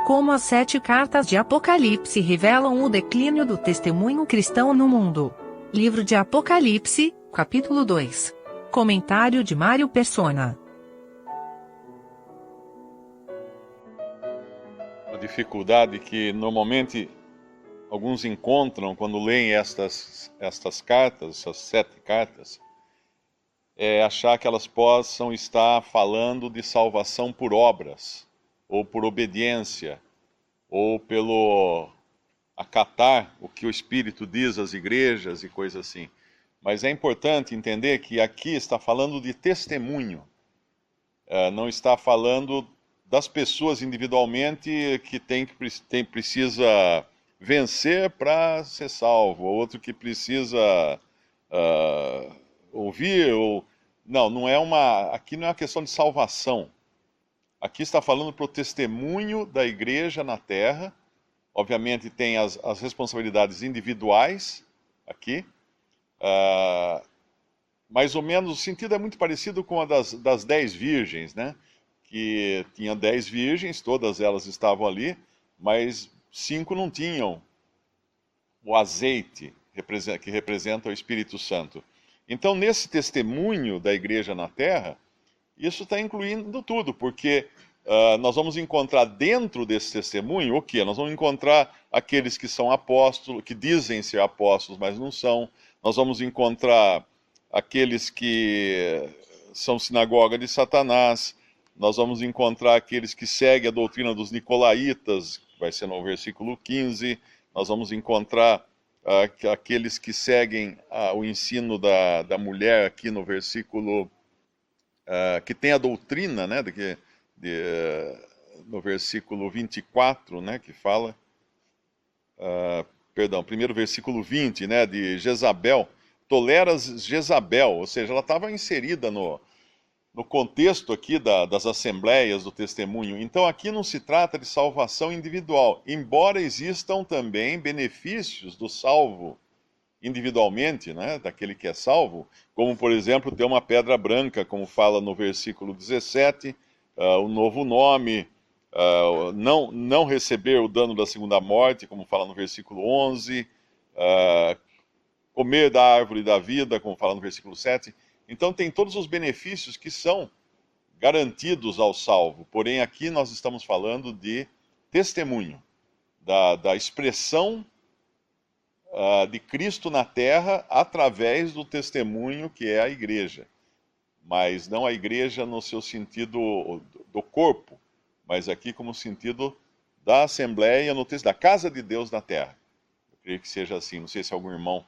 Como as 7 cartas de Apocalipse revelam o declínio do testemunho cristão no mundo. Livro de Apocalipse, capítulo 2. Comentário de Mário Persona. A dificuldade que normalmente alguns encontram quando leem estas cartas, essas 7 cartas, é achar que elas possam estar falando de salvação por obras, ou por obediência, ou pelo acatar o que o Espírito diz às igrejas e coisas assim. Mas é importante entender que aqui está falando de testemunho, não está falando das pessoas individualmente que precisa vencer para ser salvo, outro que precisa ouvir, aqui não é uma questão de salvação. Aqui está falando para o testemunho da igreja na terra. Obviamente tem as responsabilidades individuais aqui. Mais ou menos, o sentido é muito parecido com a das 10 virgens, né? Que tinha 10 virgens, todas elas estavam ali, mas 5 não tinham o azeite que representa o Espírito Santo. Então, nesse testemunho da igreja na terra, isso está incluindo tudo, porque nós vamos encontrar dentro desse testemunho o quê? Nós vamos encontrar aqueles que são apóstolos, que dizem ser apóstolos, mas não são. Nós vamos encontrar aqueles que são sinagoga de Satanás. Nós vamos encontrar aqueles que seguem a doutrina dos nicolaítas, que vai ser no versículo 15. Nós vamos encontrar aqueles que seguem o ensino da mulher aqui no versículo... que tem a doutrina, né, no versículo 24, né, que fala... primeiro versículo 20, né, de Jezabel. Toleras Jezabel, ou seja, ela estava inserida no contexto aqui das assembleias do testemunho. Então aqui não se trata de salvação individual, embora existam também benefícios do salvo individualmente, né, daquele que é salvo, como por exemplo ter uma pedra branca, como fala no versículo 17, o novo nome, não receber o dano da segunda morte, como fala no versículo 11, comer da árvore da vida, como fala no versículo 7. Então tem todos os benefícios que são garantidos ao salvo, porém aqui nós estamos falando de testemunho, da expressão de Cristo na terra através do testemunho que é a igreja. Mas não a igreja no seu sentido do corpo, mas aqui como sentido da assembleia, da casa de Deus na terra. Eu creio que seja assim. Não sei se algum irmão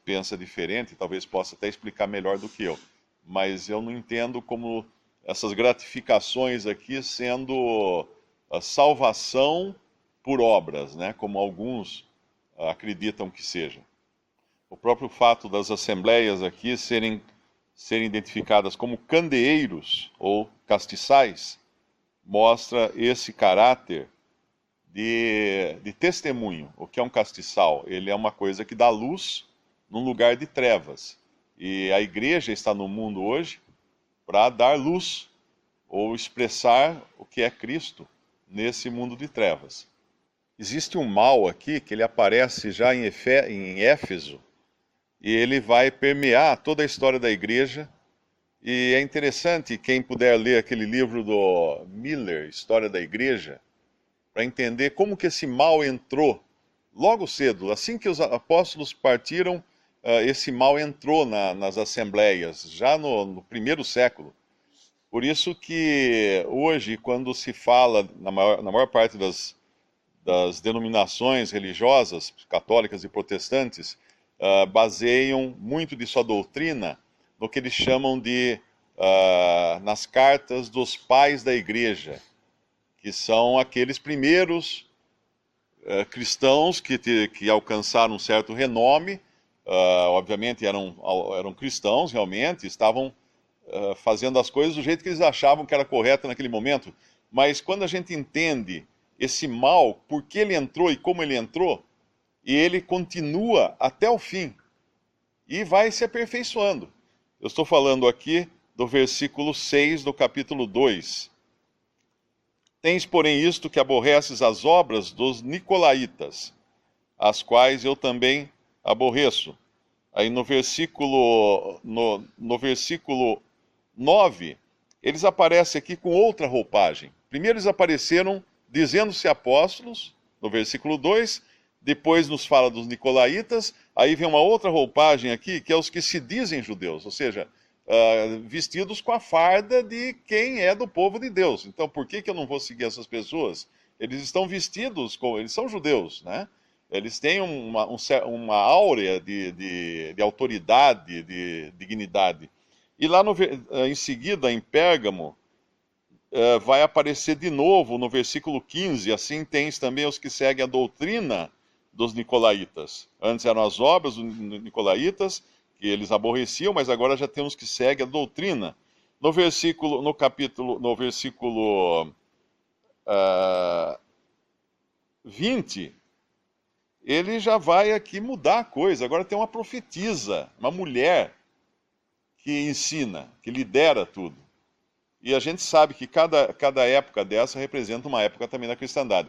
pensa diferente, talvez possa até explicar melhor do que eu. Mas eu não entendo como essas gratificações aqui sendo a salvação por obras, né? Como alguns acreditam que seja. O próprio fato das assembleias aqui serem identificadas como candeeiros ou castiçais mostra esse caráter de testemunho. O que é um castiçal? Ele é uma coisa que dá luz num lugar de trevas. E a igreja está no mundo hoje para dar luz ou expressar o que é Cristo nesse mundo de trevas. Existe um mal aqui que ele aparece já em Éfeso e ele vai permear toda a história da igreja. E é interessante, quem puder ler aquele livro do Miller, História da Igreja, para entender como que esse mal entrou logo cedo. Assim que os apóstolos partiram, esse mal entrou nas assembleias, já no primeiro século. Por isso que hoje, quando se fala, na maior parte das denominações religiosas, católicas e protestantes, baseiam muito de sua doutrina no que eles chamam de, nas cartas dos pais da igreja, que são aqueles primeiros cristãos que alcançaram um certo renome, obviamente eram cristãos realmente, estavam fazendo as coisas do jeito que eles achavam que era correto naquele momento, mas quando a gente entende esse mal, por que ele entrou e como ele entrou, e ele continua até o fim, e vai se aperfeiçoando. Eu estou falando aqui do versículo 6 do capítulo 2. Tens, porém, isto que aborreces as obras dos nicolaítas, as quais eu também aborreço. Aí no versículo 9, eles aparecem aqui com outra roupagem. Primeiro eles apareceram dizendo-se apóstolos, no versículo 2, depois nos fala dos nicolaítas, aí vem uma outra roupagem aqui, que é os que se dizem judeus, ou seja, vestidos com a farda de quem é do povo de Deus. Então, por que eu não vou seguir essas pessoas? Eles estão vestidos, eles são judeus, né? Eles têm uma áurea de autoridade, de dignidade. E lá em seguida, em Pérgamo, vai aparecer de novo no versículo 15, assim tens também os que seguem a doutrina dos nicolaítas. Antes eram as obras dos nicolaítas, que eles aborreciam, mas agora já temos que seguem a doutrina. No versículo 20, ele já vai aqui mudar a coisa. Agora tem uma profetisa, uma mulher que ensina, que lidera tudo. E a gente sabe que cada época dessa representa uma época também da cristandade.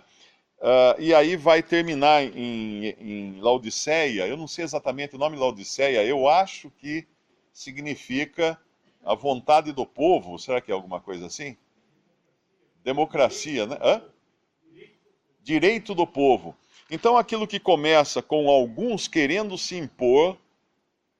E aí vai terminar em Laodiceia. Eu não sei exatamente o nome Laodiceia, eu acho que significa a vontade do povo. Será que é alguma coisa assim? Democracia, né? Direito do povo. Então aquilo que começa com alguns querendo se impor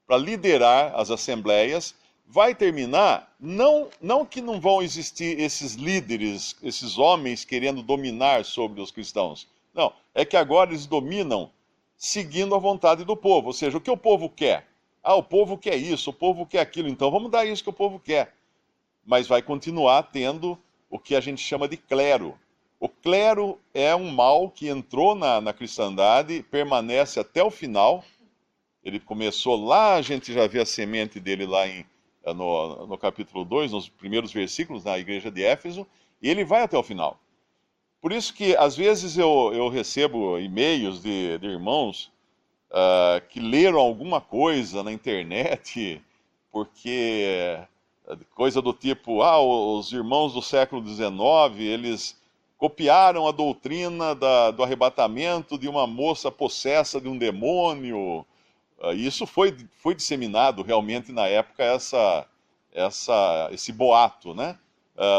para liderar as assembleias, vai terminar, não que não vão existir esses líderes, esses homens querendo dominar sobre os cristãos. Não, é que agora eles dominam seguindo a vontade do povo. Ou seja, o que o povo quer? O povo quer isso, o povo quer aquilo, então vamos dar isso que o povo quer. Mas vai continuar tendo o que a gente chama de clero. O clero é um mal que entrou na cristandade, permanece até o final. Ele começou lá, a gente já vê a semente dele lá no capítulo 2, nos primeiros versículos, na igreja de Éfeso, e ele vai até o final. Por isso que, às vezes, eu recebo e-mails de irmãos que leram alguma coisa na internet, porque coisa do tipo, os irmãos do século XIX, eles copiaram a doutrina do arrebatamento de uma moça possessa de um demônio. E isso foi disseminado realmente na época, esse boato, né?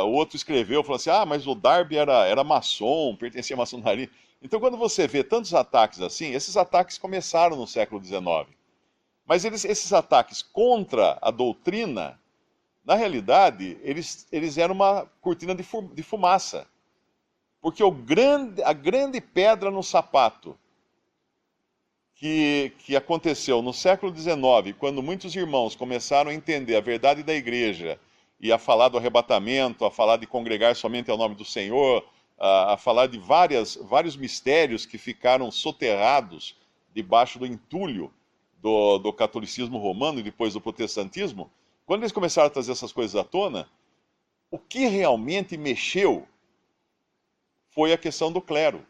O outro escreveu, falou assim, mas o Darby era maçom, pertencia à maçonaria. Então, quando você vê tantos ataques assim, esses ataques começaram no século XIX. Mas esses ataques contra a doutrina, na realidade, eles eram uma cortina de fumaça. Porque a grande pedra no sapato que aconteceu no século XIX, quando muitos irmãos começaram a entender a verdade da igreja e a falar do arrebatamento, a falar de congregar somente ao nome do Senhor, a falar de vários mistérios que ficaram soterrados debaixo do entulho do catolicismo romano e depois do protestantismo, quando eles começaram a trazer essas coisas à tona, o que realmente mexeu foi a questão do clero.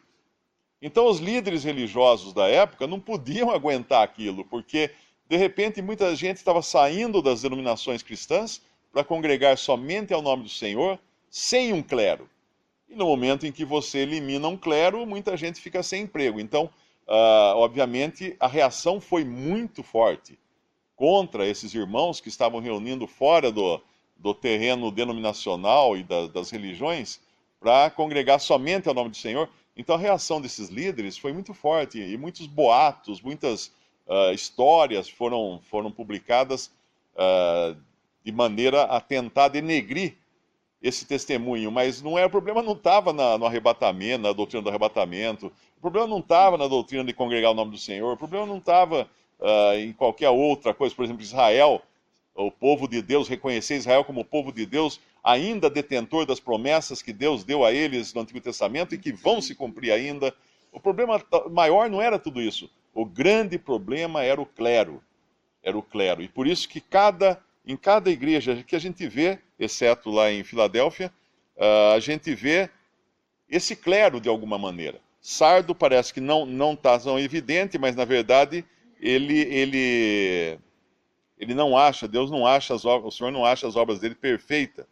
Então, os líderes religiosos da época não podiam aguentar aquilo, porque, de repente, muita gente estava saindo das denominações cristãs para congregar somente ao nome do Senhor, sem um clero. E no momento em que você elimina um clero, muita gente fica sem emprego. Então, obviamente, a reação foi muito forte contra esses irmãos que estavam reunindo fora do terreno denominacional e das religiões para congregar somente ao nome do Senhor. Então a reação desses líderes foi muito forte e muitos boatos, muitas histórias foram publicadas de maneira a tentar denegrir esse testemunho. Mas o problema não estava no arrebatamento, na doutrina do arrebatamento, o problema não estava na doutrina de congregar o nome do Senhor, o problema não estava em qualquer outra coisa. Por exemplo, Israel, o povo de Deus, reconhecer Israel como o povo de Deus, ainda detentor das promessas que Deus deu a eles no Antigo Testamento e que vão se cumprir ainda. O problema maior não era tudo isso. O grande problema era o clero. Era o clero. E por isso que em cada igreja que a gente vê, exceto lá em Filadélfia, a gente vê esse clero de alguma maneira. Sardo parece que não está tão evidente, mas na verdade ele não acha, Deus não acha o Senhor não acha as obras dele perfeitas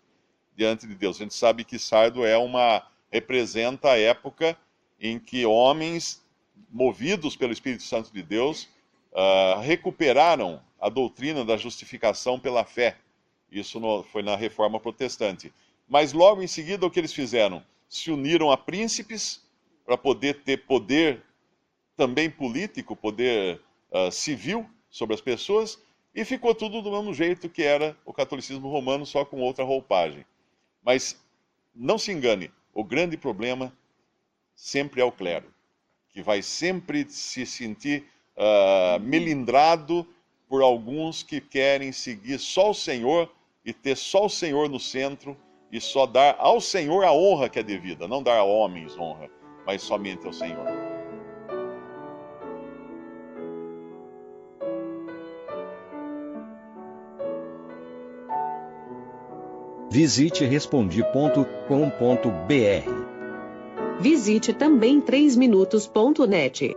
diante de Deus. A gente sabe que Sardo é uma representa a época em que homens, movidos pelo Espírito Santo de Deus, recuperaram a doutrina da justificação pela fé. Isso foi na Reforma Protestante. Mas logo em seguida, o que eles fizeram? Se uniram a príncipes para poder ter poder também político, poder civil sobre as pessoas, e ficou tudo do mesmo jeito que era o catolicismo romano, só com outra roupagem. Mas não se engane, o grande problema sempre é o clero, que vai sempre se sentir melindrado por alguns que querem seguir só o Senhor e ter só o Senhor no centro e só dar ao Senhor a honra que é devida, não dar a homens honra, mas somente ao Senhor. Visite Respondi.com.br. Visite também 3minutos.net.